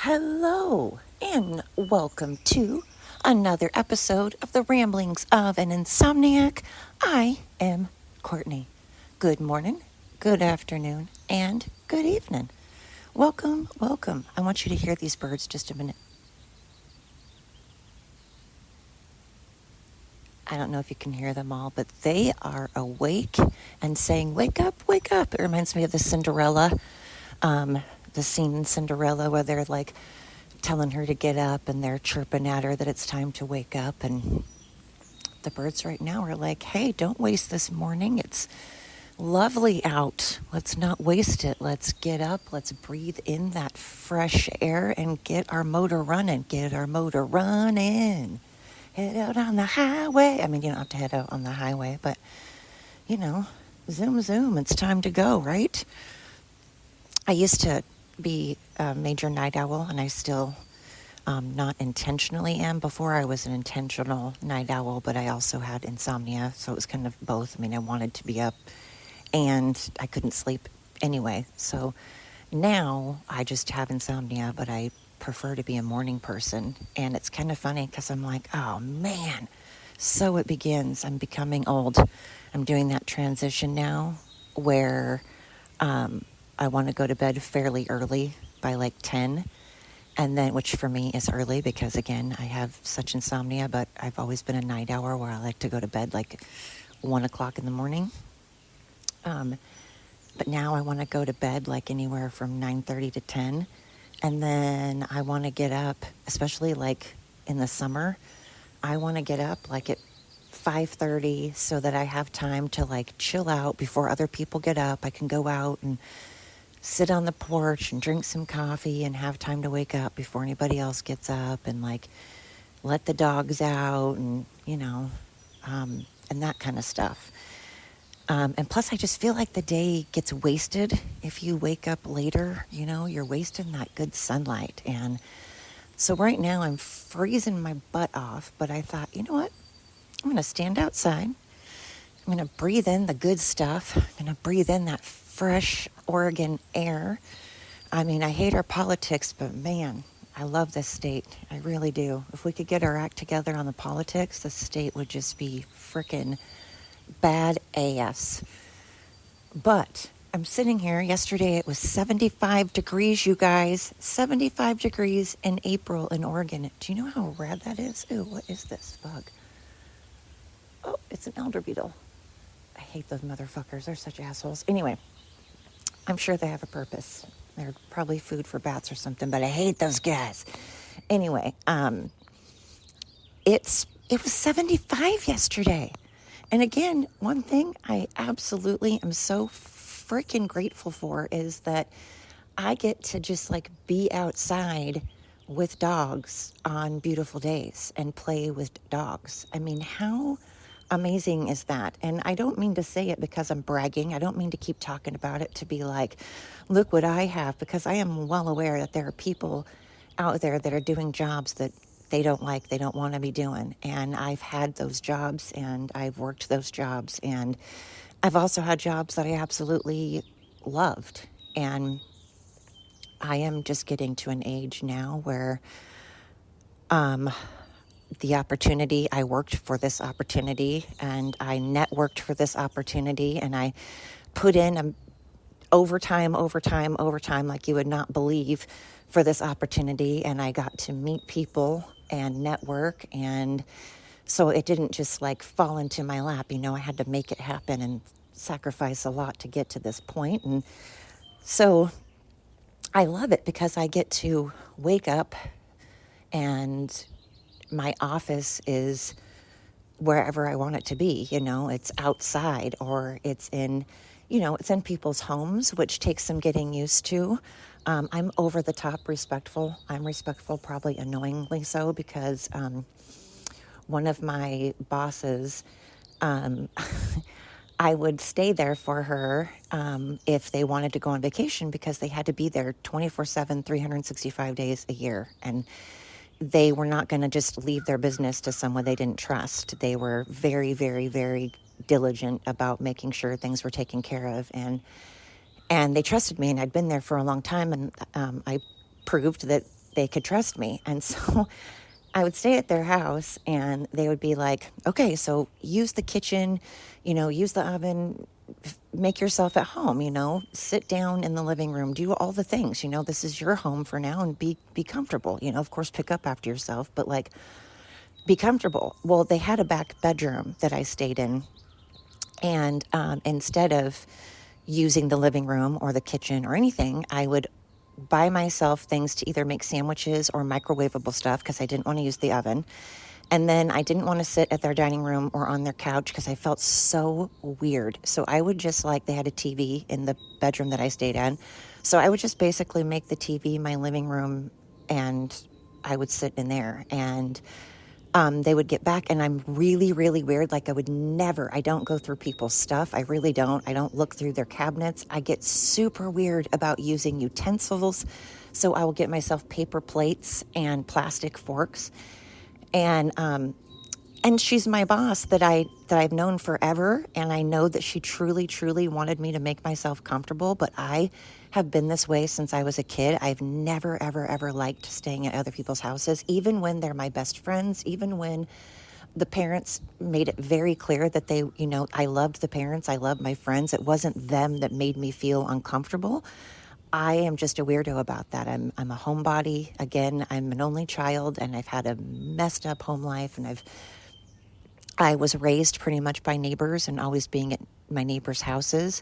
Hello, and welcome to another episode of the Ramblings of an Insomniac. I am Courtney. Good morning, good afternoon, and good evening. Welcome, welcome. I want you to hear these birds just a minute. I don't know if you can hear them all, but they are awake and saying, "Wake up, wake up." It reminds me of the Cinderella, the scene in Cinderella where they're like telling her to get up and they're chirping at her that it's time to wake up. And the birds right now are like, "Hey, don't waste this morning. It's lovely out. Let's not waste it. Let's get up. Let's breathe in that fresh air and get our motor running. Get our motor running. Head out on the highway." I mean, you don't have to head out on the highway, but, zoom, zoom. It's time to go, right? I used to be a major night owl, and I still not intentionally am. Before I was an intentional night owl, but I also had insomnia, so it was kind of both. I mean, I wanted to be up, and I couldn't sleep anyway. So now I just have insomnia, but I prefer to be a morning person. And it's kind of funny because I'm like, oh man, so it begins. I'm becoming old. I'm doing that transition now where I want to go to bed fairly early by like 10. And then, which for me is early because again, I have such insomnia, but I've always been a night owl where I like to go to bed like 1 o'clock in the morning. But now I want to go to bed like anywhere from 9:30 to 10. And then I want to get up, especially like in the summer, I want to get up like at 5:30 so that I have time to like chill out before other people get up. I can go out and sit on the porch and drink some coffee and have time to wake up before anybody else gets up and like let the dogs out and, and that kind of stuff. And plus, I just feel like the day gets wasted if you wake up later. You're wasting that good sunlight. And so right now I'm freezing my butt off, but I thought, you know what? I'm going to stand outside. I'm going to breathe in the good stuff. I'm going to breathe in that fresh Oregon air. I mean, I hate our politics, but man, I love this state. I really do. If we could get our act together on the politics, the state would just be frickin' bad ass. But I'm sitting here. Yesterday it was 75 degrees, you guys. 75 degrees in April in Oregon. Do you know how rad that is? Ooh, what is this bug? Oh, it's an elder beetle. I hate those motherfuckers. They're such assholes. Anyway, I'm sure they have a purpose. They're probably food for bats or something, but I hate those guys. Anyway, it was 75 yesterday. And again, one thing I absolutely am so freaking grateful for is that I get to just like be outside with dogs on beautiful days and play with dogs. I mean, how amazing is that? And I don't mean to say it because I'm bragging. I don't mean to keep talking about it to be like, look what I have, because I am well aware that there are people out there that are doing jobs that they don't like, they don't want to be doing. And I've had those jobs and I've worked those jobs. And I've also had jobs that I absolutely loved. And I am just getting to an age now where the opportunity, I worked for this opportunity and I networked for this opportunity and I put in overtime like you would not believe for this opportunity. And I got to meet people and network. And so it didn't just like fall into my lap. I had to make it happen and sacrifice a lot to get to this point. And so I love it because I get to wake up and my office is wherever I want it to be. It's outside or it's in people's homes, which takes some getting used to. I'm over the top respectful. I'm respectful, probably annoyingly so, because one of my bosses, I would stay there for her if they wanted to go on vacation because they had to be there 24/7, 365 days a year. And they were not going to just leave their business to someone they didn't trust. They were very, very, very diligent about making sure things were taken care of. And they trusted me, and I'd been there for a long time. And I proved that they could trust me. And so I would stay at their house and they would be like, okay, so use the kitchen, use the oven, make yourself at home, sit down in the living room, do all the things, this is your home for now and be comfortable, of course, pick up after yourself, but like be comfortable. Well, they had a back bedroom that I stayed in. And instead of using the living room or the kitchen or anything, I would buy myself things to either make sandwiches or microwavable stuff because I didn't want to use the oven. And then I didn't want to sit at their dining room or on their couch because I felt so weird. So I would just they had a TV in the bedroom that I stayed in. So I would just basically make the TV my living room and I would sit in there and they would get back and I'm really, really weird. Like I don't go through people's stuff. I really don't. I don't look through their cabinets. I get super weird about using utensils. So I will get myself paper plates and plastic forks. And she's my boss that I've known forever. And I know that she truly, truly wanted me to make myself comfortable. But I have been this way since I was a kid. I've never, ever, ever liked staying at other people's houses, even when they're my best friends, even when the parents made it very clear that they, I loved the parents. I loved my friends. It wasn't them that made me feel uncomfortable. I am just a weirdo about that. I'm a homebody. Again, I'm an only child and I've had a messed up home life and I was raised pretty much by neighbors and always being at my neighbors' houses.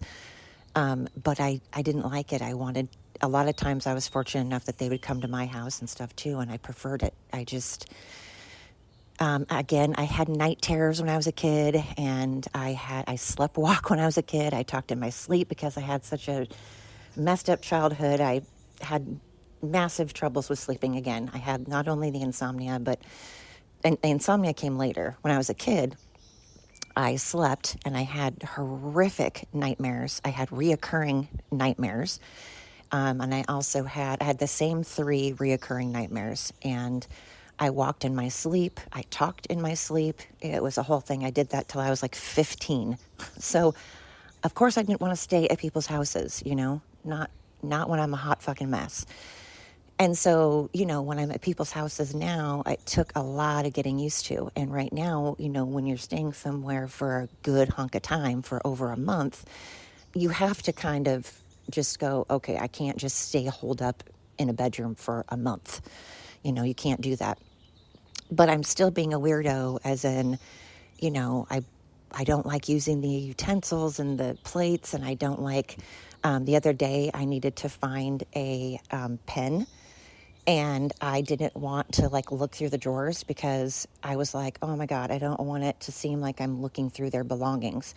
But I didn't like it. A lot of times I was fortunate enough that they would come to my house and stuff too, and I preferred it. Again, I had night terrors when I was a kid, and I slept walk when I was a kid. I talked in my sleep because I had such a messed up childhood. I had massive troubles with sleeping again. I had not only the insomnia, and the insomnia came later. When I was a kid, I slept and I had horrific nightmares. I had reoccurring nightmares. And I also had the same 3 reoccurring nightmares. And I walked in my sleep. I talked in my sleep. It was a whole thing. I did that till I was like 15. So, of course, I didn't want to stay at people's houses, not when I'm a hot fucking mess. And so, when I'm at people's houses now, it took a lot of getting used to. And right now, when you're staying somewhere for a good hunk of time for over a month, you have to kind of just go, okay, I can't just stay holed up in a bedroom for a month. You can't do that. But I'm still being a weirdo as in, I don't like using the utensils and the plates, and I don't like, the other day I needed to find a pen. And I didn't want to look through the drawers because I was like, oh my God, I don't want it to seem like I'm looking through their belongings.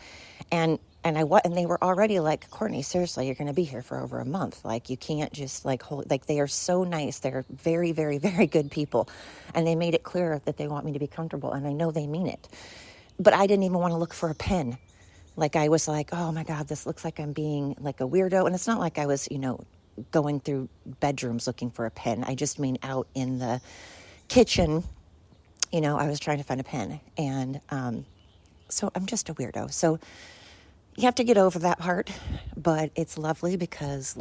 And they were already like, Courtney, seriously, you're going to be here for over a month. You can't just hold, they are so nice. They're very, very, very good people. And they made it clear that they want me to be comfortable. And I know they mean it, but I didn't even want to look for a pen. I was like, oh my God, this looks like I'm being like a weirdo. And it's not like I was, going through bedrooms looking for a pen. I just mean out in the kitchen, I was trying to find a pen. And so I'm just a weirdo. So you have to get over that part, but it's lovely because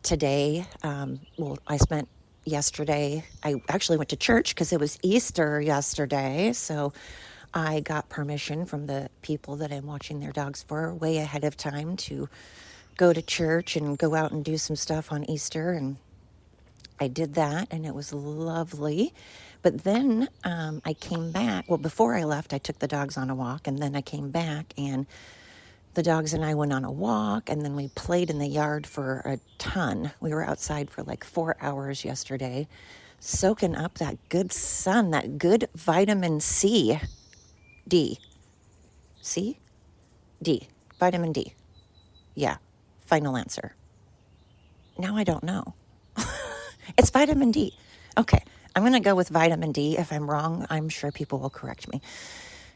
today, I spent yesterday, I actually went to church because it was Easter yesterday. So I got permission from the people that I'm watching their dogs for way ahead of time to go to church and go out and do some stuff on Easter. And I did that and it was lovely. But then I came back. Well, before I left, I took the dogs on a walk, and then I came back and the dogs and I went on a walk, and then we played in the yard for a ton. We were outside for 4 hours yesterday, soaking up that good sun, that good vitamin C. Vitamin D. Yeah. Final answer. Now I don't know. It's vitamin D. Okay, I'm going to go with vitamin D. If I'm wrong, I'm sure people will correct me.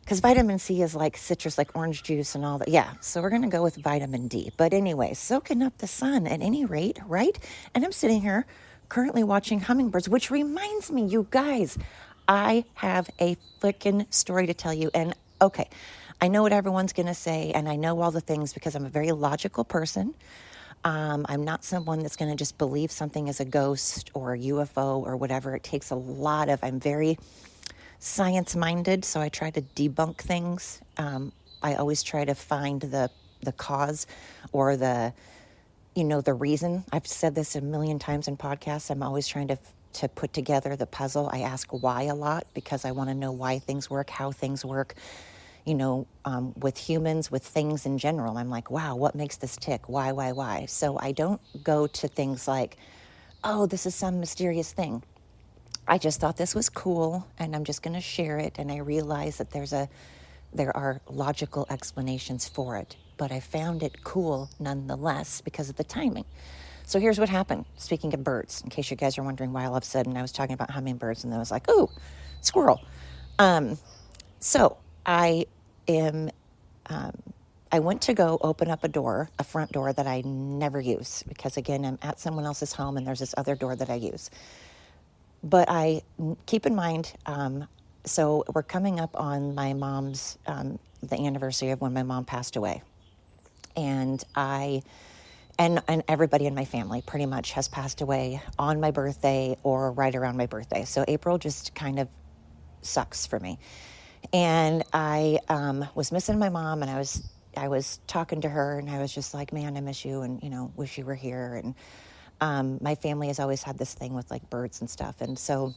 Because vitamin C is like citrus, like orange juice and all that. Yeah, so we're going to go with vitamin D. But anyway, soaking up the sun at any rate, right? And I'm sitting here currently watching hummingbirds, which reminds me, you guys, I have a freaking story to tell you. And okay, I know what everyone's going to say, and I know all the things because I'm a very logical person. I'm not someone that's going to just believe something is a ghost or a UFO or whatever. It takes a lot of, I'm very science minded, so I try to debunk things. I always try to find the cause or the reason. I've said this a million times in podcasts. I'm always trying to put together the puzzle. I ask why a lot because I want to know why things work, how things work. With humans, with things in general, I'm like, wow, what makes this tick? Why? So I don't go to things like, oh, this is some mysterious thing. I just thought this was cool and I'm just going to share it. And I realize that there are logical explanations for it, but I found it cool nonetheless because of the timing. So here's what happened. Speaking of birds, in case you guys are wondering why all of a sudden I was talking about hummingbirds and then I was like, ooh, squirrel. So I am, I went to go open up a front door that I never use because again, I'm at someone else's home and there's this other door that I use. But I keep in mind, so we're coming up on my mom's, the anniversary of when my mom passed away. And and everybody in my family pretty much has passed away on my birthday or right around my birthday. So April just kind of sucks for me. And I was missing my mom, and I was talking to her, and I was just like, man, I miss you, and wish you were here. And my family has always had this thing with like birds and stuff, and so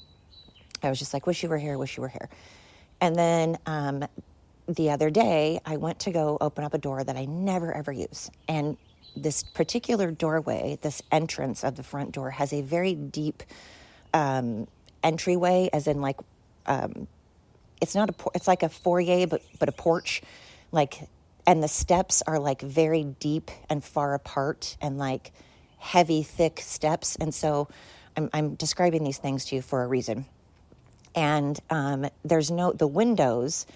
I was just like, wish you were here, wish you were here. And then the other day, I went to go open up a door that I never ever use, and this particular doorway, this entrance of the front door, has a very deep entryway, as in like. It's not it's like a foyer, but a porch, like, and the steps are like very deep and far apart and like heavy, thick steps. And so I'm describing these things to you for a reason. And the windows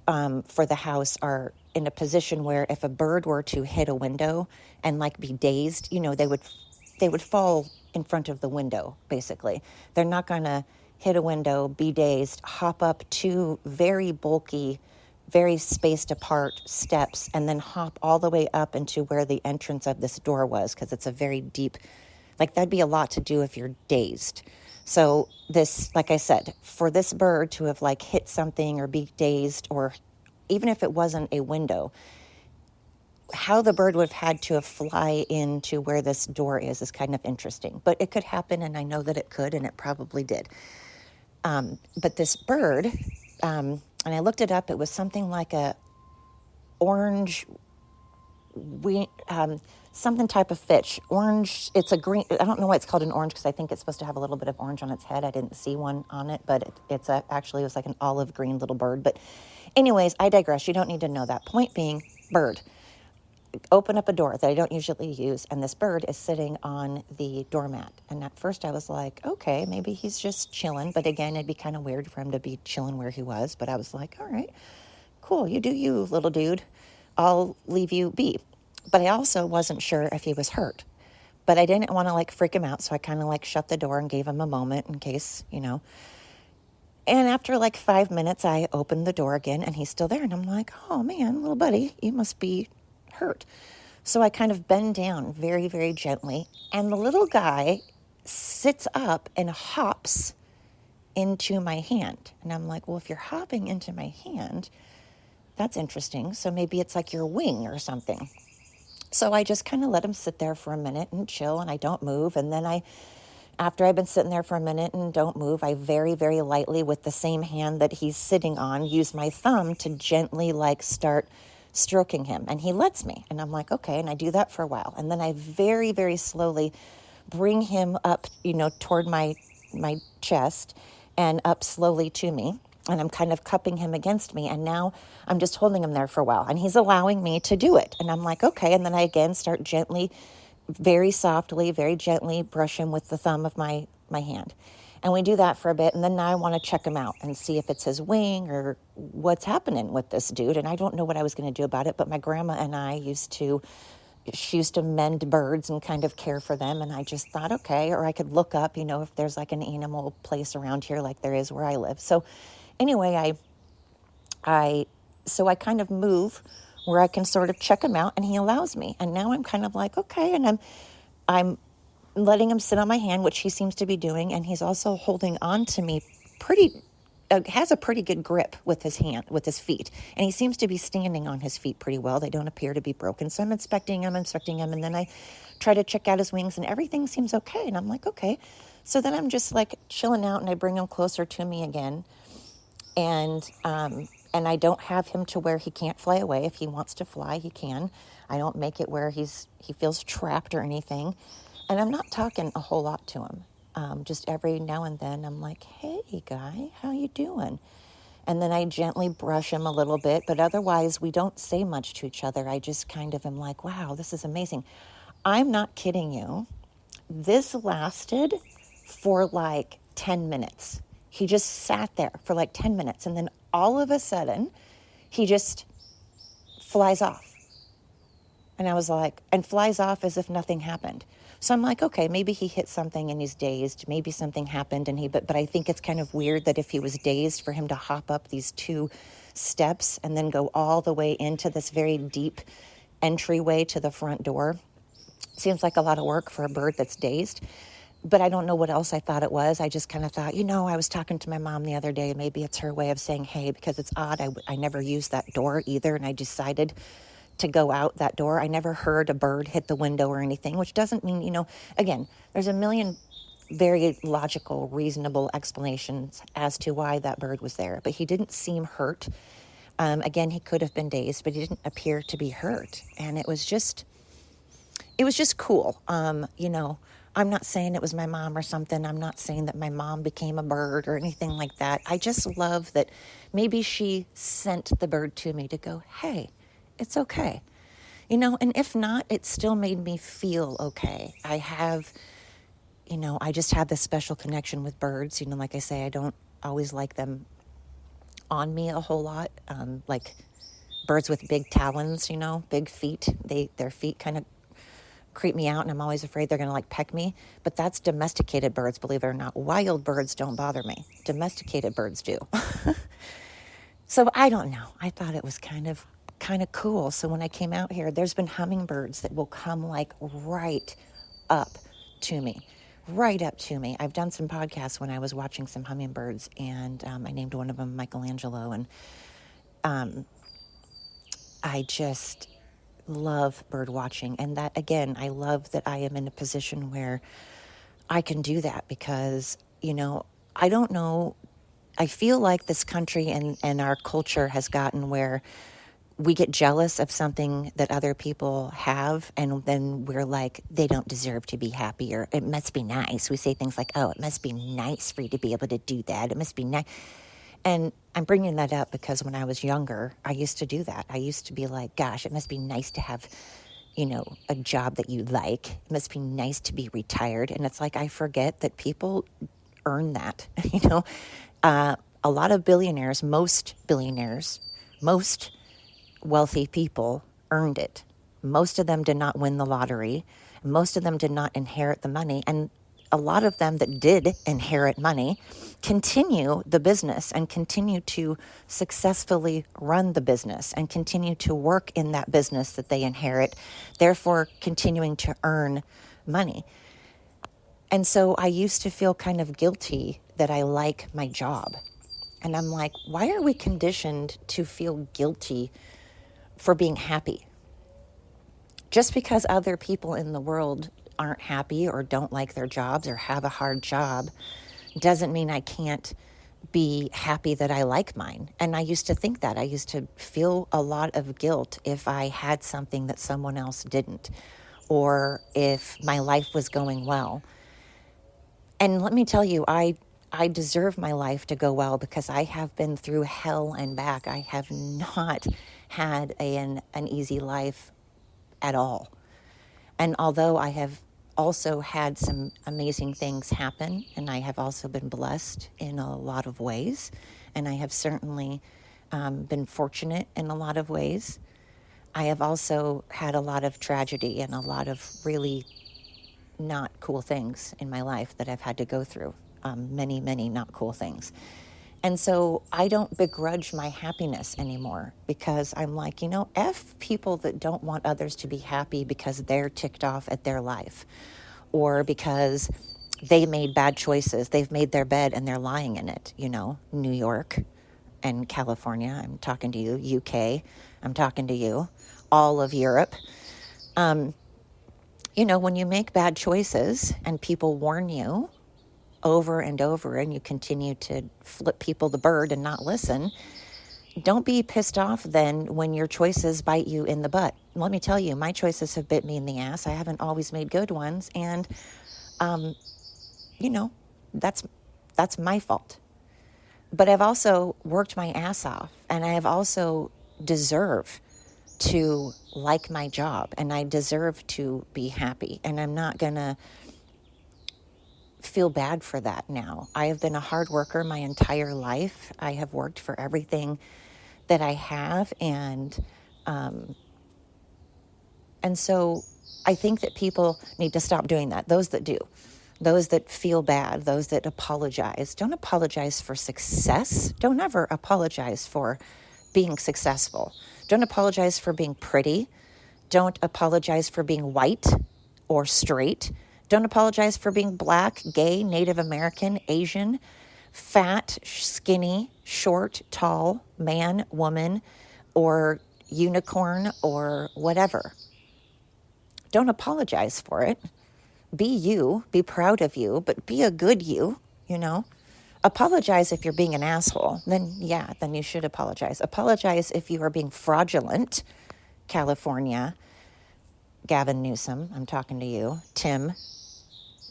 for the house are in a position where if a bird were to hit a window and like be dazed, they would fall in front of the window, basically. They're not going to hit a window, be dazed, hop up two very bulky, very spaced apart steps, and then hop all the way up into where the entrance of this door was, because it's a very deep, like that'd be a lot to do if you're dazed. So this, like I said, for this bird to have like hit something or be dazed, or even if it wasn't a window, how the bird would have had to have fly into where this door is kind of interesting. But it could happen, and I know that it could, and it probably did. But this bird, and I looked it up, it was something like a orange, something type of fish. Orange, it's a green, I don't know why it's called an orange because I think it's supposed to have a little bit of orange on its head. I didn't see one on it, but actually it was like an olive green little bird. But anyways, I digress. You don't need to know that. Point being, bird. Open up a door that I don't usually use, and this bird is sitting on the doormat. And at first I was like, okay, maybe he's just chilling. But again, it'd be kind of weird for him to be chilling where he was. But I was like, all right, cool, you do you, little dude. I'll leave you be. But I also wasn't sure if he was hurt. But I didn't want to like freak him out, so I kind of like shut the door and gave him a moment in case, And after like 5 minutes, I opened the door again, and he's still there. And I'm like, oh man, little buddy, you must be hurt. So I kind of bend down very, very gently, and the little guy sits up and hops into my hand. And I'm like, well, if you're hopping into my hand, that's interesting. So maybe it's like your wing or something. So I just kind of let him sit there for a minute and chill, and I don't move. And then after I've been sitting there for a minute and don't move, I very, very lightly, with the same hand that he's sitting on, use my thumb to gently like start stroking him, and he lets me, and I'm like, okay, and I do that for a while, and then I very, very slowly bring him up, toward my chest and up slowly to me, and I'm kind of cupping him against me, and now I'm just holding him there for a while, and he's allowing me to do it, and I'm like, okay, and then I again start gently, very softly, very gently brush him with the thumb of my hand. And we do that for a bit, and then now I want to check him out and see if it's his wing or what's happening with this dude. And I don't know what I was going to do about it, but my grandma and I she used to mend birds and kind of care for them. And I just thought, okay, or I could look up, if there's like an animal place around here like there is where I live. So anyway, I kind of move where I can sort of check him out, and he allows me. And now I'm kind of like, okay, and I'm letting him sit on my hand, which he seems to be doing, and he's also holding on to me has a pretty good grip with his feet, and he seems to be standing on his feet pretty well. They don't appear to be broken. So I'm inspecting him, and then I try to check out his wings, and everything seems okay. And I'm like, okay. So then I'm just like chilling out, and I bring him closer to me again, and I don't have him to where he can't fly away. If he wants to fly, he can. I don't make it where he feels trapped or anything. And I'm not talking a whole lot to him. Just every now and then I'm like, hey, guy, how you doing? And then I gently brush him a little bit, but otherwise we don't say much to each other. I just kind of am like, wow, this is amazing. I'm not kidding you. This lasted for like 10 minutes. He just sat there for like 10 minutes, and then all of a sudden he just flies off. And I was like, and flies off as if nothing happened. So I'm like, okay, maybe he hit something and he's dazed. Maybe something happened but I think it's kind of weird that if he was dazed, for him to hop up these 2 steps and then go all the way into this very deep entryway to the front door. Seems like a lot of work for a bird that's dazed. But I don't know what else I thought it was. I just kind of thought, I was talking to my mom the other day. Maybe it's her way of saying, hey, because it's odd. I never used that door either, and I decided to go out that door. I never heard a bird hit the window or anything, which doesn't mean, again, there's a million very logical, reasonable explanations as to why that bird was there. But he didn't seem hurt. Again, he could have been dazed, but he didn't appear to be hurt. And it was just cool. I'm not saying it was my mom or something. I'm not saying that my mom became a bird or anything like that. I just love that maybe she sent the bird to me to go, hey, it's okay. And if not, it still made me feel okay. I just have this special connection with birds. Like I say, I don't always like them on me a whole lot. Like birds with big talons, big feet. Their feet kind of creep me out, and I'm always afraid they're going to like peck me. But that's domesticated birds, believe it or not. Wild birds don't bother me. Domesticated birds do. So I don't know. I thought it was kind of cool. So when I came out here, there's been hummingbirds that will come like right up to me. I've done some podcasts when I was watching some hummingbirds, and I named one of them Michelangelo, and I just love bird watching. And that, again, I love that I am in a position where I can do that because, I don't know, I feel like this country and our culture has gotten where we get jealous of something that other people have, and then we're like, they don't deserve to be happy, or it must be nice. We say things like, oh, it must be nice for you to be able to do that. It must be nice. And I'm bringing that up because when I was younger, I used to do that. I used to be like, gosh, it must be nice to have, a job that you like. It must be nice to be retired. And it's like, I forget that people earn that, a lot of billionaires, most wealthy people earned it. Most of them did not win the lottery. Most of them did not inherit the money. And a lot of them that did inherit money continue the business and continue to successfully run the business and continue to work in that business that they inherit, therefore continuing to earn money. And so I used to feel kind of guilty that I like my job. And I'm like, why are we conditioned to feel guilty for being happy? Just because other people in the world aren't happy or don't like their jobs or have a hard job doesn't mean I can't be happy that I like mine. And I used to think that. I used to feel a lot of guilt if I had something that someone else didn't, or if my life was going well. And let me tell you, I deserve my life to go well because I have been through hell and back. I have not had an easy life at all. And although I have also had some amazing things happen, and I have also been blessed in a lot of ways, and I have certainly been fortunate in a lot of ways, I have also had a lot of tragedy and a lot of really not cool things in my life that I've had to go through. Many, many not cool things. And so I don't begrudge my happiness anymore because I'm like, F people that don't want others to be happy because they're ticked off at their life or because they made bad choices. They've made their bed and they're lying in it, New York and California. I'm talking to you, UK. I'm talking to you, all of Europe. When you make bad choices and people warn you over and over and you continue to flip people the bird and not listen, don't be pissed off then when your choices bite you in the butt. Let me tell you, my choices have bit me in the ass. I haven't always made good ones. And, that's my fault. But I've also worked my ass off and I have also deserve to like my job and I deserve to be happy. And I'm not going to feel bad for that now. I have been a hard worker my entire life. I have worked for everything that I have. And so I think that people need to stop doing that. Those that do. Those that feel bad, those that apologize. Don't apologize for success. Don't ever apologize for being successful. Don't apologize for being pretty. Don't apologize for being white or straight. Don't apologize for being black, gay, Native American, Asian, fat, skinny, short, tall, man, woman, or unicorn, or whatever. Don't apologize for it. Be you, be proud of you, but be a good you, Apologize if you're being an asshole. Then you should apologize. Apologize if you are being fraudulent. California, Gavin Newsom, I'm talking to you.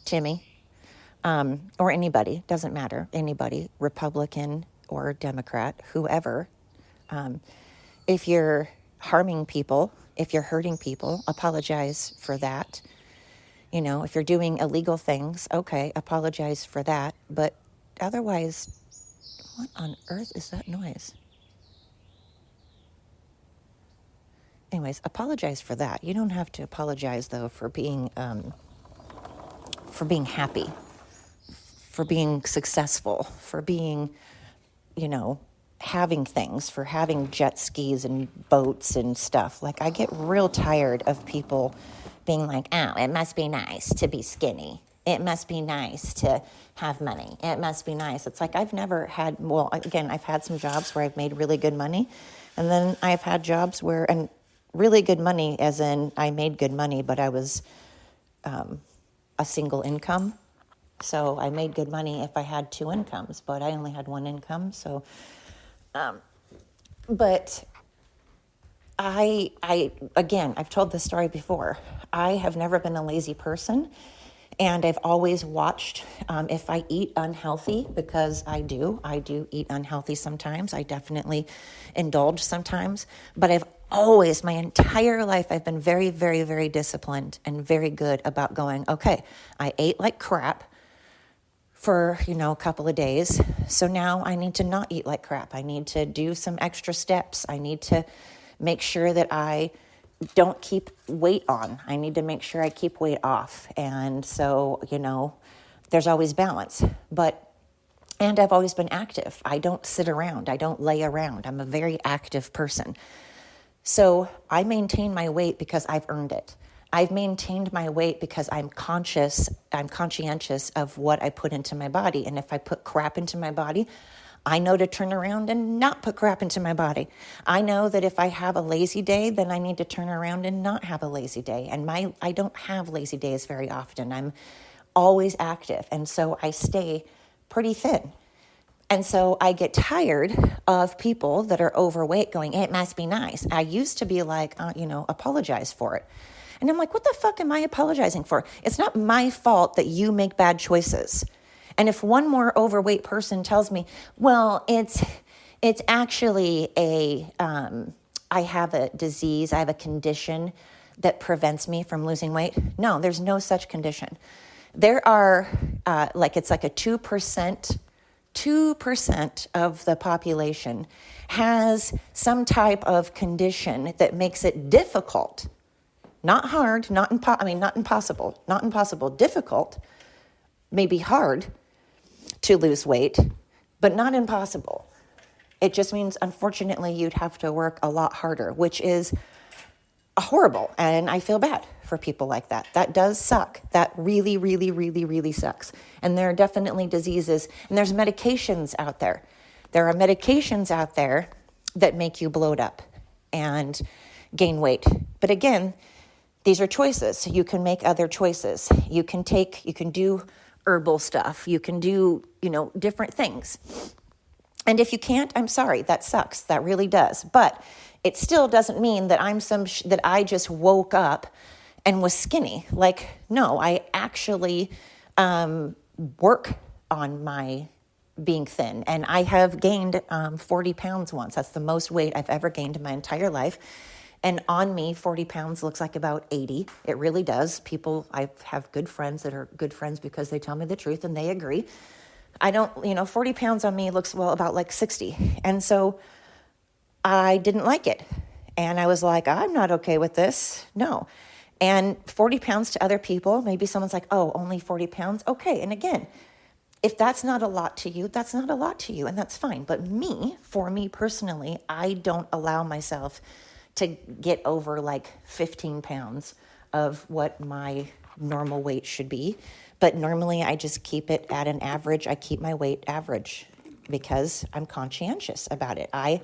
Timmy, or anybody, doesn't matter. Anybody, Republican or Democrat, whoever. If you're harming people, if you're hurting people, apologize for that. If you're doing illegal things, okay, apologize for that. But otherwise, what on earth is that noise? Anyways, apologize for that. You don't have to apologize, though, for being happy, for being successful, for being, having things, for having jet skis and boats and stuff. Like, I get real tired of people being like, oh, it must be nice to be skinny. It must be nice to have money. It must be nice. It's like I've never had, well, again, I've had some jobs where I've made really good money. And then I've had jobs where, and really good money as in I made good money, but I was a single income. So I made good money if I had two incomes, but I only had one income. So, but I've told this story before. I have never been a lazy person, and I've always watched if I eat unhealthy, because I do eat unhealthy sometimes. I definitely indulge sometimes, but I've always, my entire life, I've been very, very, very disciplined and very good about going, okay, I ate like crap for, a couple of days. So now I need to not eat like crap. I need to do some extra steps. I need to make sure that I don't keep weight on. I need to make sure I keep weight off. And so, there's always balance. And I've always been active. I don't sit around. I don't lay around. I'm a very active person. So I maintain my weight because I've earned it. I've maintained my weight because I'm conscientious of what I put into my body. And if I put crap into my body, I know to turn around and not put crap into my body. I know that if I have a lazy day, then I need to turn around and not have a lazy day. And I don't have lazy days very often. I'm always active. And so I stay pretty thin. And so I get tired of people that are overweight going, it must be nice. I used to be like, apologize for it. And I'm like, what the fuck am I apologizing for? It's not my fault that you make bad choices. And if one more overweight person tells me, well, it's actually I have a disease, I have a condition that prevents me from losing weight. No, there's no such condition. There are, it's like a 2% of the population has some type of condition that makes it difficult, not hard, not impossible, difficult, maybe hard to lose weight, but not impossible. It just means, unfortunately, you'd have to work a lot harder, which is horrible. And I feel bad for people like that. That does suck. That really, really, really, really sucks. And there are definitely diseases, and there's medications out there. There are medications out there that make you bloat up and gain weight. But again, these are choices. You can make other choices. You can do herbal stuff. You can do, different things. And if you can't, I'm sorry, that sucks. That really does. But it still doesn't mean that that I just woke up and was skinny. Like, no, I actually work on my being thin. And I have gained 40 pounds once. That's the most weight I've ever gained in my entire life. And on me, 40 pounds looks like about 80. It really does. I have good friends that are good friends because they tell me the truth and they agree. 40 pounds on me looks, about like 60. And so I didn't like it. And I was like, I'm not okay with this. No. And 40 pounds to other people, maybe someone's like, oh, only 40 pounds? Okay. And again, if that's not a lot to you, that's not a lot to you, and that's fine. But for me personally, I don't allow myself to get over like 15 pounds of what my normal weight should be. But normally I just keep it at an average. I keep my weight average because I'm conscientious about it. I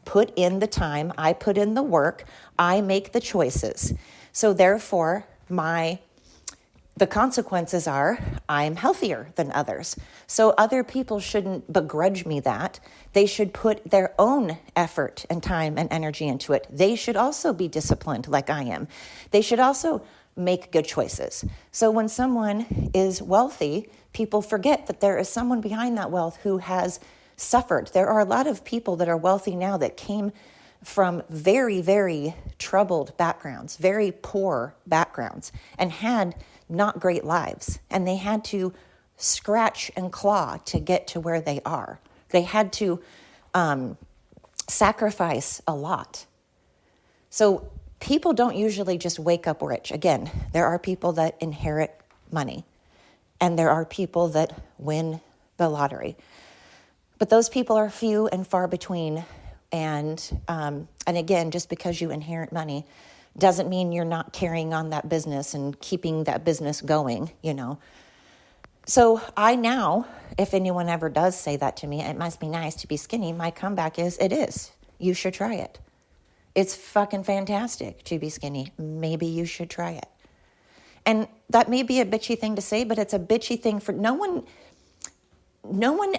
put in the time, I put in the work, I make the choices. So therefore, the consequences are I'm healthier than others. So other people shouldn't begrudge me that. They should put their own effort and time and energy into it. They should also be disciplined like I am. They should also make good choices. So when someone is wealthy, people forget that there is someone behind that wealth who has suffered. There are a lot of people that are wealthy now that came from very, very troubled backgrounds, very poor backgrounds, and had not great lives. And they had to scratch and claw to get to where they are. They had to sacrifice a lot. So people don't usually just wake up rich. Again, there are people that inherit money, and there are people that win the lottery. But those people are few and far between. And again, just because you inherit money doesn't mean you're not carrying on that business and keeping that business going, So I now, if anyone ever does say that to me, it must be nice to be skinny, my comeback is, it is. You should try it. It's fucking fantastic to be skinny. Maybe you should try it. And that may be a bitchy thing to say, but it's a bitchy thing for no one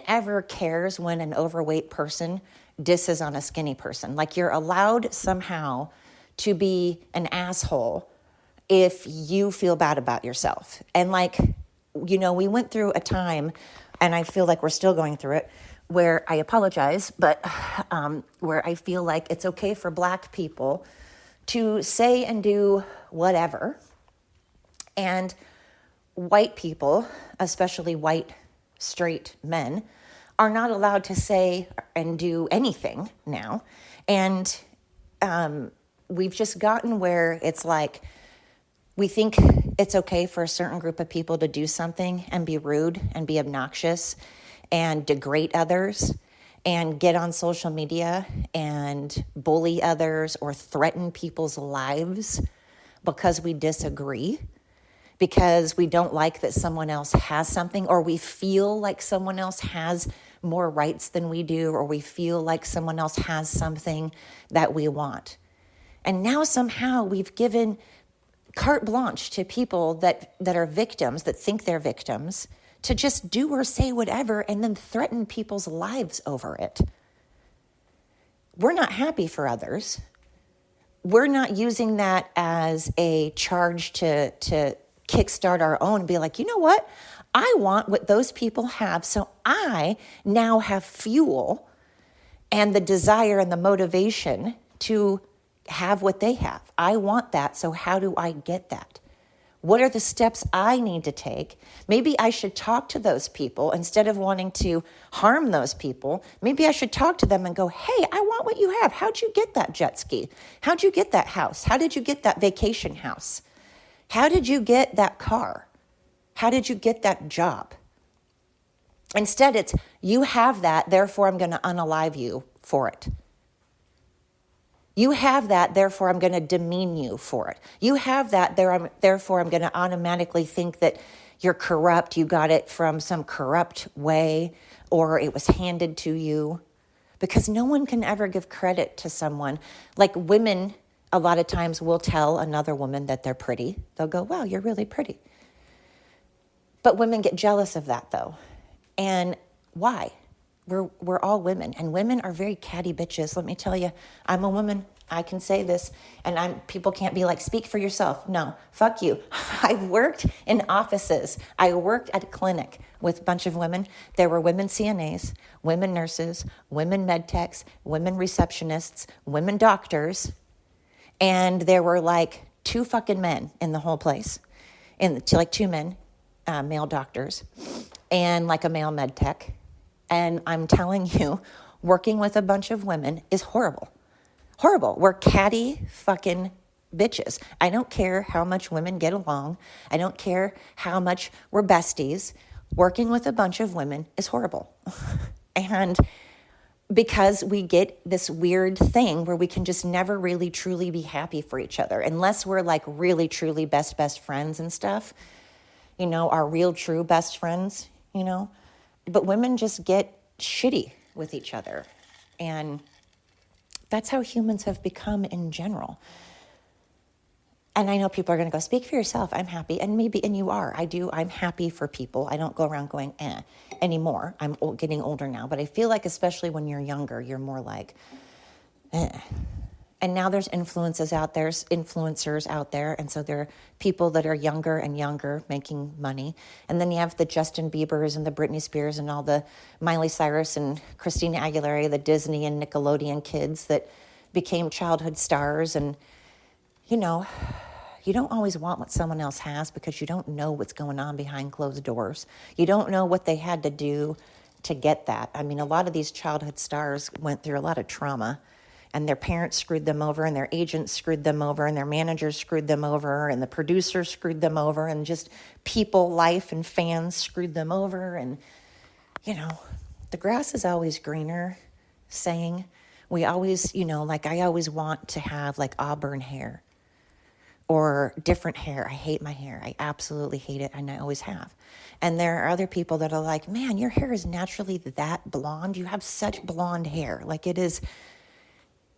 ever cares when an overweight person disses on a skinny person. Like, you're allowed somehow to be an asshole if you feel bad about yourself. And we went through a time, and I feel like we're still going through it, where I apologize, but where I feel like it's okay for Black people to say and do whatever. And white people, especially white straight men, are not allowed to say and do anything now. And we've just gotten where it's like, we think it's okay for a certain group of people to do something and be rude and be obnoxious and degrade others and get on social media and bully others or threaten people's lives because we disagree, because we don't like that someone else has something, or we feel like someone else has more rights than we do, or we feel like someone else has something that we want. And now somehow we've given carte blanche to people that are victims, that think they're victims, to just do or say whatever and then threaten people's lives over it. We're not happy for others. We're not using that as a charge to kickstart our own, be like, you know what? I want what those people have, so I now have fuel and the desire and the motivation to have what they have. I want that, so how do I get that? What are the steps I need to take? Maybe I should talk to those people instead of wanting to harm those people. Maybe I should talk to them and go, hey, I want what you have. How'd you get that jet ski? How'd you get that house? How did you get that vacation house? How did you get that car? How did you get that job? Instead, it's, you have that, therefore I'm going to unalive you for it. You have that, therefore I'm going to demean you for it. You have that, therefore I'm going to automatically think that you're corrupt, you got it from some corrupt way, or it was handed to you. Because no one can ever give credit to someone. Like women, a lot of times will tell another woman that they're pretty. They'll go, wow, you're really pretty. But women get jealous of that though. And why? We're all women, and women are very catty bitches. Let me tell you, I'm a woman. I can say this, and people can't be like, speak for yourself. No, fuck you. I've worked in offices. I worked at a clinic with a bunch of women. There were women CNAs, women nurses, women med techs, women receptionists, women doctors, and there were like 2 fucking men in the whole place, like 2 men, male doctors, and like a male med tech. And I'm telling you, working with a bunch of women is horrible. Horrible. We're catty fucking bitches. I don't care how much women get along. I don't care how much we're besties. Working with a bunch of women is horrible. And because we get this weird thing where we can just never really truly be happy for each other, unless we're like really truly best friends and stuff, our real true best friends, but women just get shitty with each other. And that's how humans have become in general. And I know people are going to go, speak for yourself. I'm happy. And you are. I'm happy for people. I don't go around going, anymore. I'm getting older now. But I feel like, especially when you're younger, you're more like, And now there's influencers out there. And so there are people that are younger and younger making money. And then you have the Justin Biebers and the Britney Spears and all the Miley Cyrus and Christina Aguilera, the Disney and Nickelodeon kids that became childhood stars. And, you don't always want what someone else has because you don't know what's going on behind closed doors. You don't know what they had to do to get that. I mean, a lot of these childhood stars went through a lot of trauma. And their parents screwed them over, and their agents screwed them over, and their managers screwed them over, and the producers screwed them over, and just people, life, and fans screwed them over. And, the grass is always greener saying. We always, I always want to have like auburn hair or different hair. I hate my hair. I absolutely hate it, and I always have. And there are other people that are like, man, your hair is naturally that blonde. You have such blonde hair. Like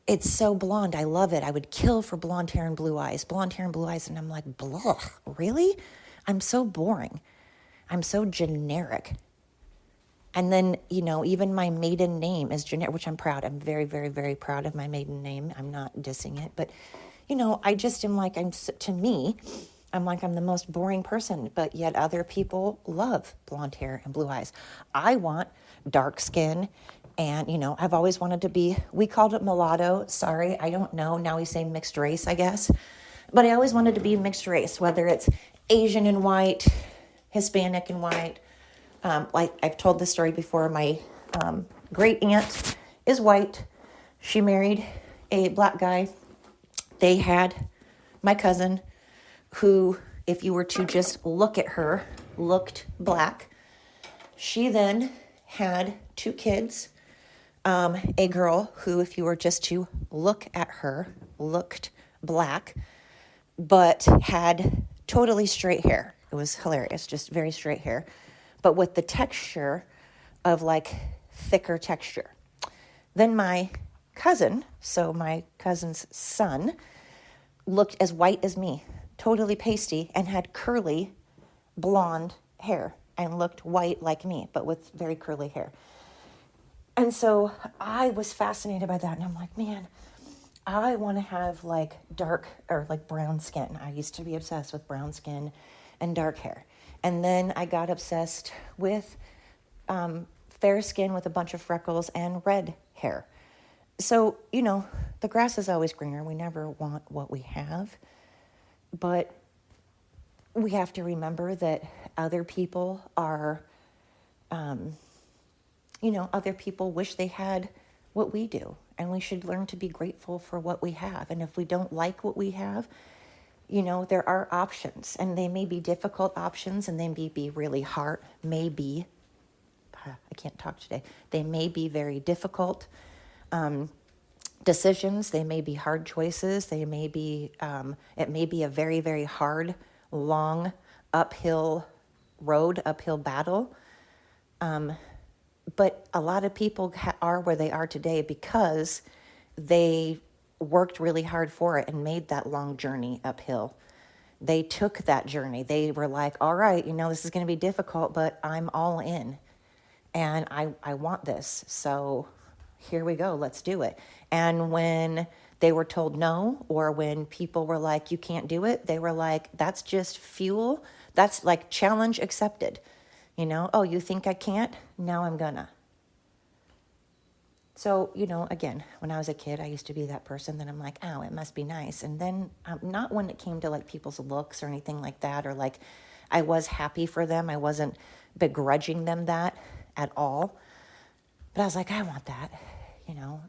it's so blonde. I love it. I would kill for blonde hair and blue eyes. And I'm like, blah, really? I'm so boring. I'm so generic. And then, even my maiden name is generic, which I'm proud. I'm very, very, very proud of my maiden name. I'm not dissing it. But, I just am like, to me, I'm like, I'm the most boring person. But yet other people love blonde hair and blue eyes. I want dark skin. And, I've always wanted to be, we called it mulatto. Sorry, I don't know. Now we say mixed race, I guess. But I always wanted to be mixed race, whether it's Asian and white, Hispanic and white. Like I've told this story before, my great aunt is white. She married a black guy. They had my cousin who, if you were to just look at her, looked black. She then had 2 kids. A girl who, if you were just to look at her, looked black, but had totally straight hair. It was hilarious, just very straight hair, but with the texture of like thicker texture. Then my cousin, so my cousin's son, looked as white as me, totally pasty, and had curly blonde hair and looked white like me, but with very curly hair. And so I was fascinated by that. And I'm like, man, I want to have like dark or like brown skin. I used to be obsessed with brown skin and dark hair. And then I got obsessed with fair skin with a bunch of freckles and red hair. So, the grass is always greener. We never want what we have. But we have to remember that other people are... other people wish they had what we do, and we should learn to be grateful for what we have. And if we don't like what we have, there are options, and they may be difficult options, and they may be really hard, I can't talk today. They may be very difficult decisions. They may be hard choices. They may be, it may be a very, very hard, long, uphill road, uphill battle. But a lot of people are where they are today because they worked really hard for it and made that long journey uphill. They took that journey. They were like, all right, this is going to be difficult, but I'm all in and I want this. So here we go, let's do it. And when they were told no, or when people were like, you can't do it, they were like, that's just fuel. That's like challenge accepted. Oh, you think I can't? Now I'm gonna. So, again, when I was a kid, I used to be that person that I'm like, oh, it must be nice. And then not when it came to like people's looks or anything like that, or like I was happy for them. I wasn't begrudging them that at all. But I was like, I want that,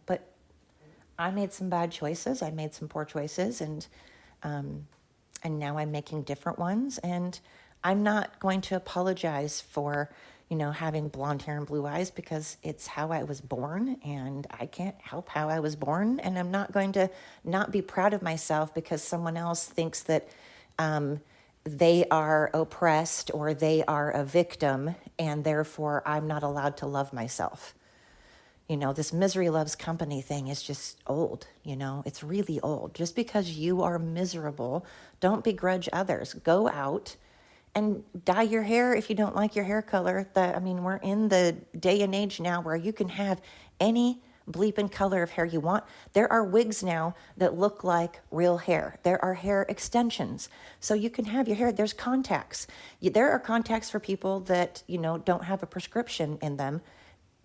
but I made some bad choices. I made some poor choices, and now I'm making different ones. And I'm not going to apologize for, having blonde hair and blue eyes, because it's how I was born and I can't help how I was born. And I'm not going to not be proud of myself because someone else thinks that they are oppressed or they are a victim, and therefore I'm not allowed to love myself. This misery loves company thing is just old, it's really old. Just because you are miserable, don't begrudge others. Go out and dye your hair if you don't like your hair color. We're in the day and age now where you can have any bleeping color of hair you want. There are wigs now that look like real hair. There are hair extensions. So you can have your hair. There's contacts. There are contacts for people that, don't have a prescription in them,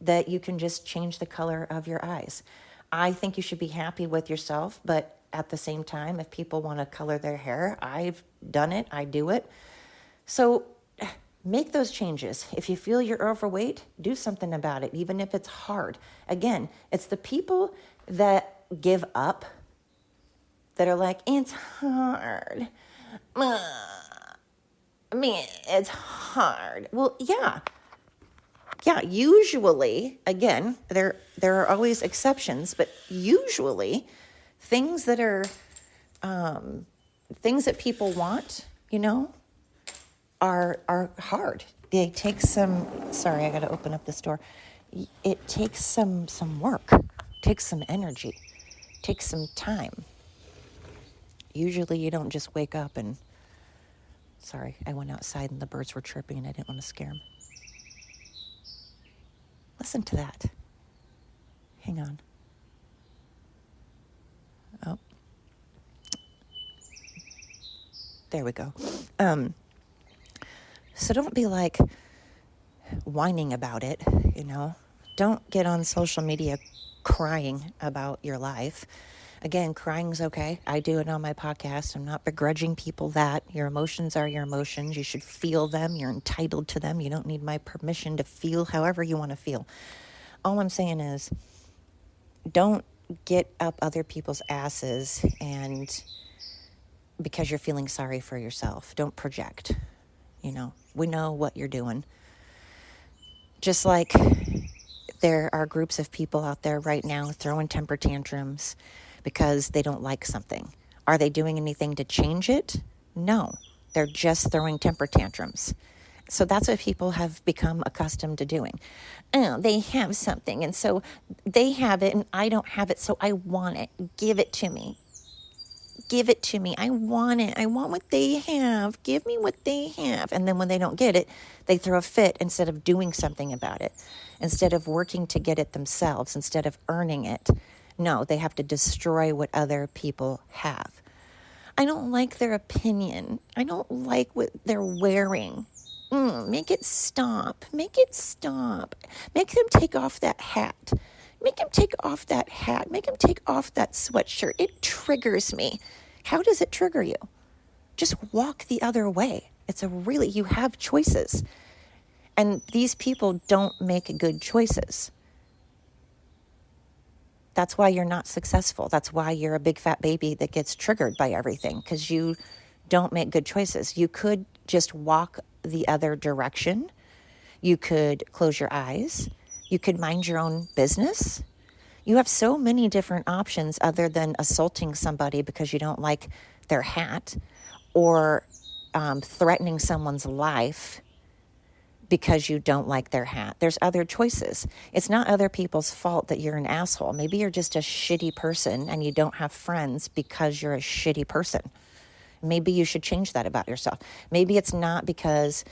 that you can just change the color of your eyes. I think you should be happy with yourself, but at the same time, if people want to color their hair, I've done it, I do it. So make those changes. If you feel you're overweight, do something about it, even if it's hard. Again, it's the people that give up that are like, it's hard. It's hard. Well, yeah, usually, again, there are always exceptions, but usually things that are, things that people want, are hard. They take some, sorry, I got to open up this door. It takes some work, takes some energy, takes some time. Usually you don't just wake up and, sorry, I went outside and the birds were chirping and I didn't want to scare them. Listen to that. Hang on. Oh. There we go. So don't be like whining about it, Don't get on social media crying about your life. Again, crying's okay. I do it on my podcast. I'm not begrudging people that. Your emotions are your emotions. You should feel them. You're entitled to them. You don't need my permission to feel however you want to feel. All I'm saying is don't get up other people's asses and because you're feeling sorry for yourself. Don't project. We know what you're doing. Just like there are groups of people out there right now throwing temper tantrums because they don't like something. Are they doing anything to change it? No, they're just throwing temper tantrums. So that's what people have become accustomed to doing. Oh, they have something, and so they have it, and I don't have it, so I want it. Give it to me. Give it to me. I want it. I want what they have. Give me what they have. And then when they don't get it, they throw a fit instead of doing something about it, instead of working to get it themselves, instead of earning it. No, they have to destroy what other people have. I don't like their opinion. I don't like what they're wearing. Make it stop. Make it stop. Make them take off that hat. Make him take off that hat. Make him take off that sweatshirt. It triggers me. How does it trigger you? Just walk the other way. You have choices. And these people don't make good choices. That's why you're not successful. That's why you're a big fat baby that gets triggered by everything, because you don't make good choices. You could just walk the other direction. You could close your eyes. You could mind your own business. You have so many different options other than assaulting somebody because you don't like their hat, or threatening someone's life because you don't like their hat. There's other choices. It's not other people's fault that you're an asshole. Maybe you're just a shitty person and you don't have friends because you're a shitty person. Maybe you should change that about yourself. Maybe it's not because,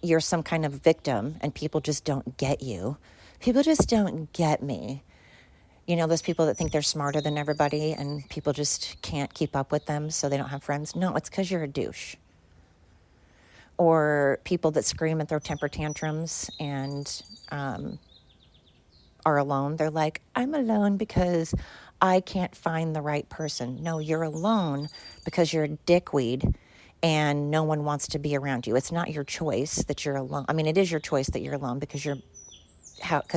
you're some kind of victim and people just don't get you. People just don't get me. Those people that think they're smarter than everybody and people just can't keep up with them, so they don't have friends. No, it's because you're a douche. Or people that scream and throw temper tantrums and are alone. They're like, I'm alone because I can't find the right person. No, you're alone because you're a dickweed and no one wants to be around you. It's not your choice that you're alone. I mean, it is your choice that you're alone because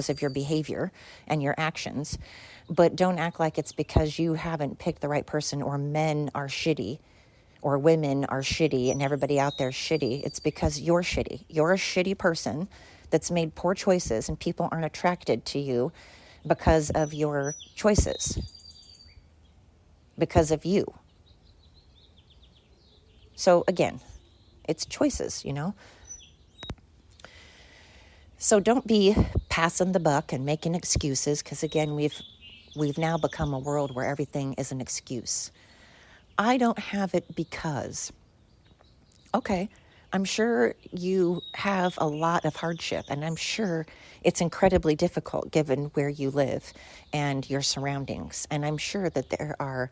of your behavior and your actions. But don't act like it's because you haven't picked the right person, or men are shitty, or women are shitty, and everybody out there is shitty. It's because you're shitty. You're a shitty person that's made poor choices, and people aren't attracted to you because of your choices, because of you. So again, it's choices, So don't be passing the buck and making excuses, because again, we've now become a world where everything is an excuse. I don't have it because, okay, I'm sure you have a lot of hardship, and I'm sure it's incredibly difficult given where you live and your surroundings. And I'm sure that there are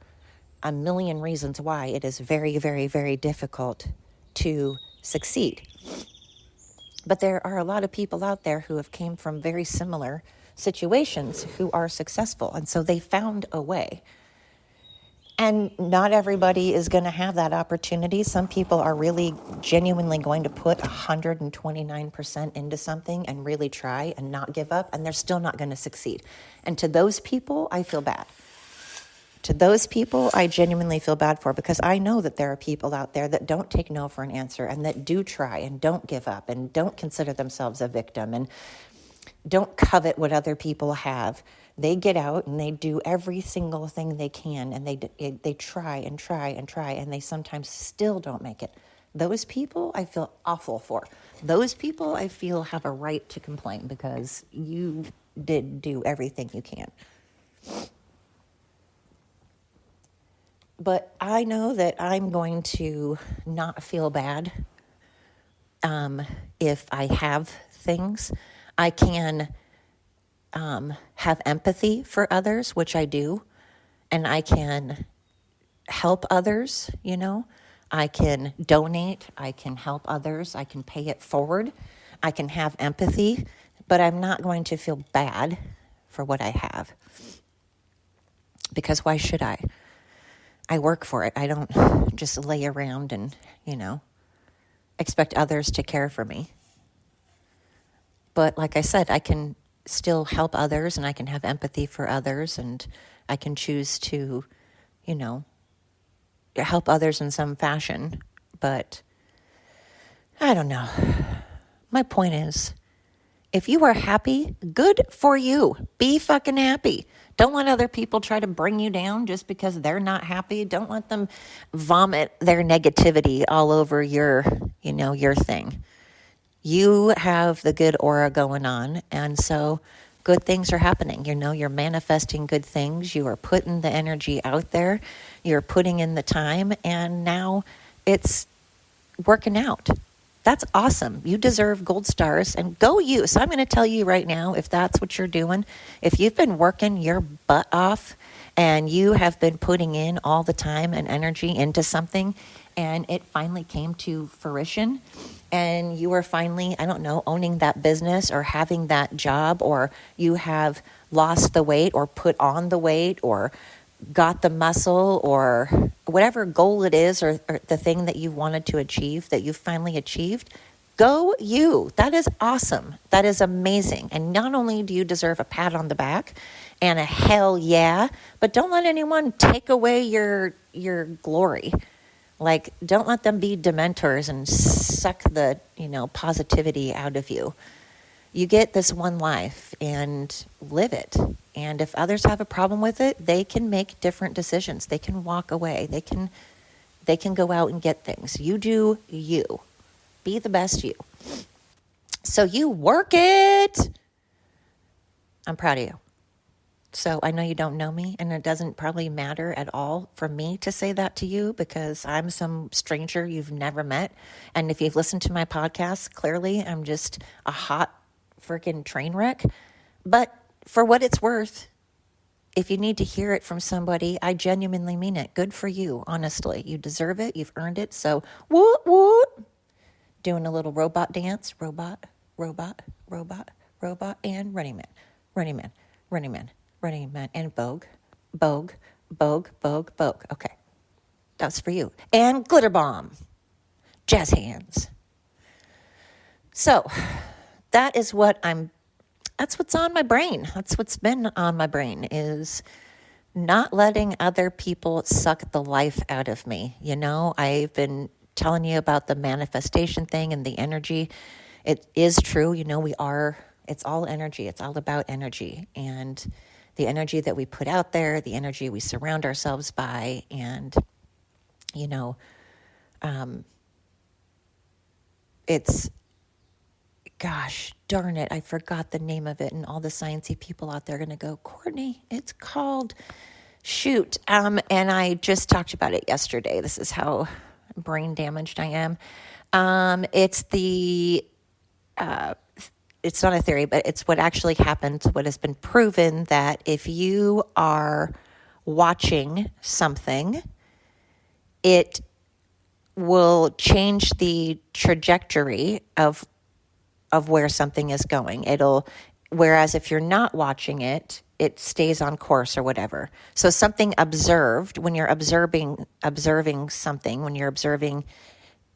a million reasons why it is very, very, very difficult to succeed. But there are a lot of people out there who have came from very similar situations who are successful. And so they found a way. And not everybody is going to have that opportunity. Some people are really genuinely going to put 129% into something and really try and not give up, and they're still not going to succeed. And to those people, I feel bad. To those people, I genuinely feel bad for, because I know that there are people out there that don't take no for an answer and that do try and don't give up and don't consider themselves a victim and don't covet what other people have. They get out and they do every single thing they can, and they try and try and try, and they sometimes still don't make it. Those people I feel awful for. Those people I feel have a right to complain, because you did do everything you can. But I know that I'm going to not feel bad if I have things. I can have empathy for others, which I do, and I can help others, I can donate, I can help others, I can pay it forward, I can have empathy, but I'm not going to feel bad for what I have. Because why should I? I work for it. I don't just lay around and, expect others to care for me. But like I said, I can still help others, and I can have empathy for others, and I can choose to, help others in some fashion. But I don't know. My point is, if you are happy, good for you. Be fucking happy. Don't let other people try to bring you down just because they're not happy. Don't let them vomit their negativity all over your thing. You have the good aura going on, and so good things are happening. You're manifesting good things. You are putting the energy out there. You're putting in the time, and now it's working out. That's awesome. You deserve gold stars, and go you. So I'm going to tell you right now, if that's what you're doing, if you've been working your butt off and you have been putting in all the time and energy into something, and it finally came to fruition, and you are finally, owning that business or having that job, or you have lost the weight or put on the weight or got the muscle or whatever goal it is, or the thing that you wanted to achieve that you finally achieved, go you. That is awesome. That is amazing. And not only do you deserve a pat on the back and a hell yeah, but don't let anyone take away your glory. Like, don't let them be dementors and suck the, positivity out of you. You get this one life and live it. And if others have a problem with it, they can make different decisions. They can walk away. They can go out and get things. You do you. Be the best you. So you work it. I'm proud of you. So I know you don't know me, and it doesn't probably matter at all for me to say that to you because I'm some stranger you've never met. And if you've listened to my podcast, clearly I'm just a hot freaking train wreck. But for what it's worth, if you need to hear it from somebody, I genuinely mean it. Good for you, honestly. You deserve it. You've earned it. So, woot, woot. Doing a little robot dance. Robot, robot, robot, robot, and Running Man. Running Man, Running Man, Running Man, and Vogue, Vogue, Vogue, Vogue, Vogue. Okay, that's for you. And Glitter Bomb. Jazz hands. So, that's what's on my brain. That's what's been on my brain is not letting other people suck the life out of me. I've been telling you about the manifestation thing and the energy. It is true. It's all energy. It's all about energy and the energy that we put out there, the energy we surround ourselves by. And, it's, gosh, darn it, I forgot the name of it. And all the sciencey people out there are going to go, Courtney, it's called, shoot. And I just talked about it yesterday. This is how brain damaged I am. It's not a theory, but it's what actually happens, what has been proven that if you are watching something, it will change the trajectory of where something is going. Whereas if you're not watching it, it stays on course or whatever. So something observed, when you're observing something, when you're observing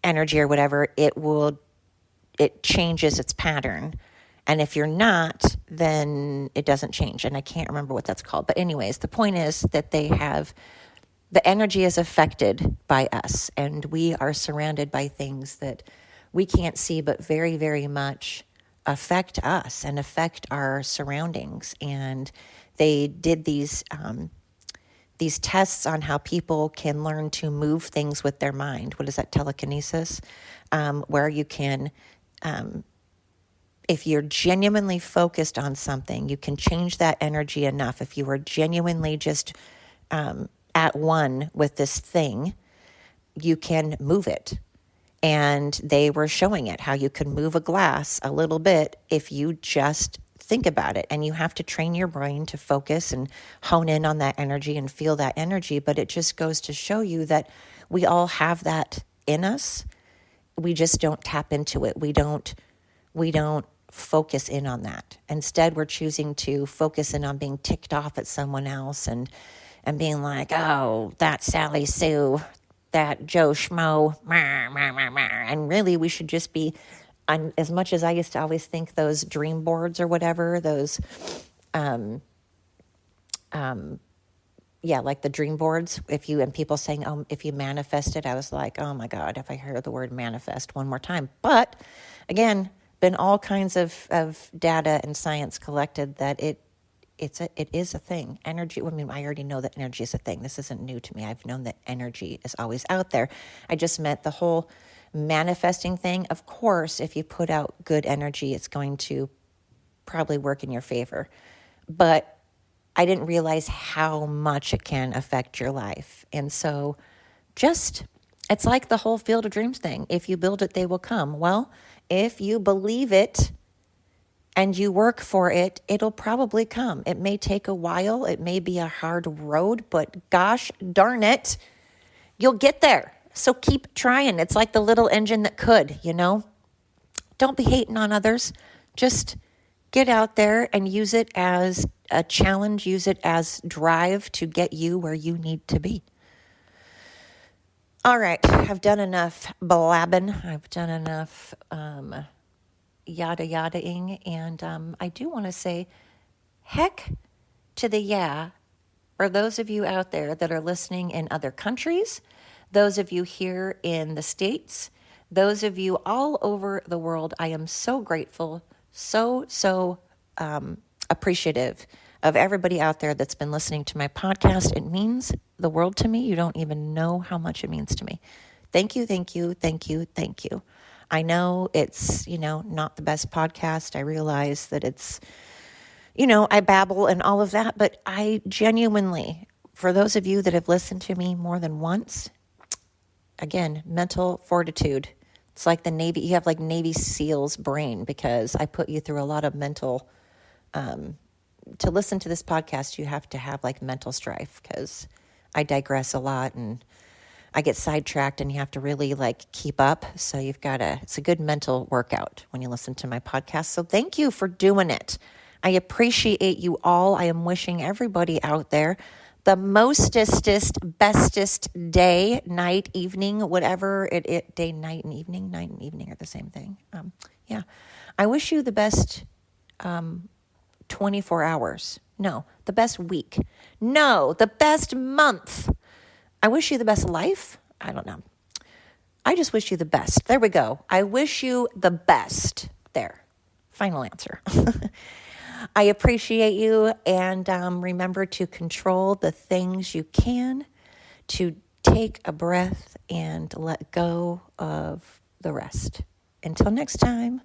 energy or whatever, it changes its pattern. And if you're not, then it doesn't change. And I can't remember what that's called. But anyways, the point is that the energy is affected by us. And we are surrounded by things that we can't see, but very, very much affect us and affect our surroundings. And they did these tests on how people can learn to move things with their mind. What is that, telekinesis? Where you can, if you're genuinely focused on something, you can change that energy enough. If you are genuinely just at one with this thing, you can move it. And they were showing it, how you can move a glass a little bit if you just think about it. And you have to train your brain to focus and hone in on that energy and feel that energy. But it just goes to show you that we all have that in us. We just don't tap into it. We don't focus in on that. Instead, we're choosing to focus in on being ticked off at someone else and being like, oh, that Sally Sue, that Joe Schmo, and really we should just be, as much as I used to always think those dream boards or whatever, those, like the dream boards, and people saying, oh, if you manifest it, I was like, oh my God, if I hear the word manifest one more time. But again, been all kinds of data and science collected that it is a thing. Energy, I already know that energy is a thing. This isn't new to me. I've known that energy is always out there. I just meant the whole manifesting thing. Of course, if you put out good energy, it's going to probably work in your favor. But I didn't realize how much it can affect your life. And so it's like the whole Field of Dreams thing. If you build it, they will come. Well, if you believe it, and you work for it, it'll probably come. It may take a while. It may be a hard road, but gosh darn it, you'll get there. So keep trying. It's like the little engine that could, Don't be hating on others. Just get out there and use it as a challenge. Use it as drive to get you where you need to be. All right, I've done enough blabbing. I've done enough yada yada-ing, and I do want to say heck to the yeah for those of you out there that are listening in other countries, Those of you here in the States, those of you all over the world, I am so grateful, so appreciative of everybody out there that's been listening to my podcast. It means the world to me. You don't even know how much it means to me. Thank you, thank you, thank you, thank you. I know it's, not the best podcast. I realize that it's, I babble and all of that, but I genuinely, for those of you that have listened to me more than once, again, mental fortitude. It's like the Navy, you have like Navy SEALs brain, because I put you through a lot of mental, to listen to this podcast, you have to have like mental strife, because I digress a lot and I get sidetracked and you have to really like keep up. So it's a good mental workout when you listen to my podcast. So thank you for doing it. I appreciate you all. I am wishing everybody out there the mostest, bestest day, night, evening, whatever day, night and evening are the same thing. Yeah. I wish you the best 24 hours. No, the best week. No, the best month. I wish you the best life. I don't know. I just wish you the best. There we go. I wish you the best. There. Final answer. I appreciate you, and remember to control the things you can, to take a breath and let go of the rest. Until next time.